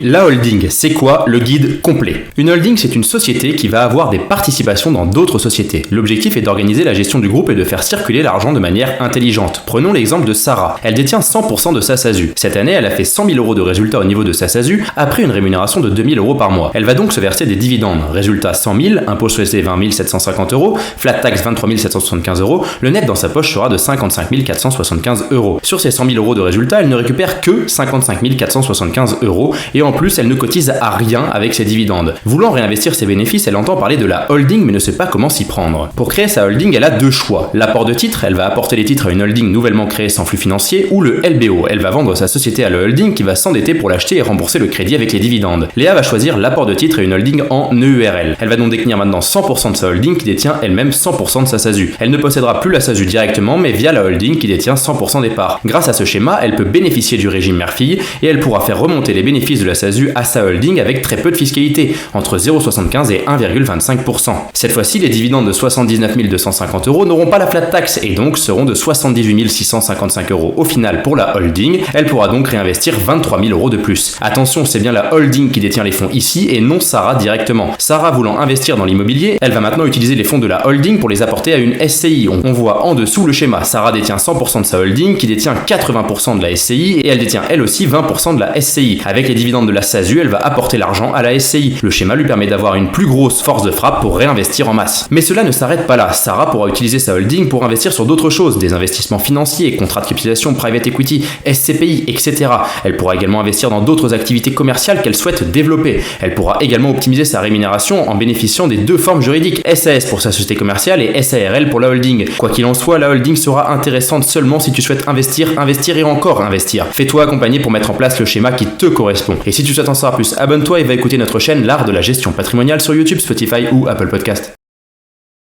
La holding, c'est quoi? Le guide complet. Une holding, c'est une société qui va avoir des participations dans d'autres sociétés. L'objectif est d'organiser la gestion du groupe et de faire circuler l'argent de manière intelligente. Prenons l'exemple de Sarah. Elle détient 100% de sa SASU. Cette année, elle a fait 100 000 euros de résultats au niveau de sa SASU après une rémunération de 2 000 euros par mois. Elle va donc se verser des dividendes. Résultat 100 000, impôt sur les 20 750 euros, flat tax 23 775 euros. Le net dans sa poche sera de 55 475 euros. Sur ces 100 000 euros de résultats, elle ne récupère que 55 475 euros et en plus, elle ne cotise à rien avec ses dividendes. Voulant réinvestir ses bénéfices, elle entend parler de la holding mais ne sait pas comment s'y prendre. Pour créer sa holding, elle a deux choix. L'apport de titres, elle va apporter les titres à une holding nouvellement créée sans flux financier, ou le LBO, elle va vendre sa société à la holding qui va s'endetter pour l'acheter et rembourser le crédit avec les dividendes. Léa va choisir l'apport de titres et une holding en EURL. Elle va donc détenir maintenant 100% de sa holding qui détient elle-même 100% de sa SASU. Elle ne possédera plus la SASU directement mais via la holding qui détient 100% des parts. Grâce à ce schéma, elle peut bénéficier du régime mère-fille et elle pourra faire remonter les bénéfices de la SASU à sa holding avec très peu de fiscalité, entre 0,75 et 1,25%. Cette fois-ci, les dividendes de 79 250 euros n'auront pas la flat tax et donc seront de 78 655 euros au final pour la holding. Elle pourra donc réinvestir 23 000 euros de plus. Attention, c'est bien la holding qui détient les fonds ici et non Sarah directement. Sarah voulant investir dans l'immobilier, elle va maintenant utiliser les fonds de la holding pour les apporter à une SCI. On voit en dessous le schéma. Sarah détient 100% de sa holding qui détient 80% de la SCI et elle détient elle aussi 20% de la SCI. Avec les dividendes de la SASU, elle va apporter l'argent à la SCI. Le schéma lui permet d'avoir une plus grosse force de frappe pour réinvestir en masse. Mais cela ne s'arrête pas là. Sarah pourra utiliser sa holding pour investir sur d'autres choses, des investissements financiers, contrats de capitalisation, private equity, SCPI, etc. Elle pourra également investir dans d'autres activités commerciales qu'elle souhaite développer. Elle pourra également optimiser sa rémunération en bénéficiant des deux formes juridiques, SAS pour sa société commerciale et SARL pour la holding. Quoi qu'il en soit, la holding sera intéressante seulement si tu souhaites investir et encore investir. Fais-toi accompagner pour mettre en place le schéma qui te correspond. Et si tu souhaites en savoir plus, abonne-toi et va écouter notre chaîne L'Art de la Gestion Patrimoniale sur YouTube, Spotify ou Apple Podcast.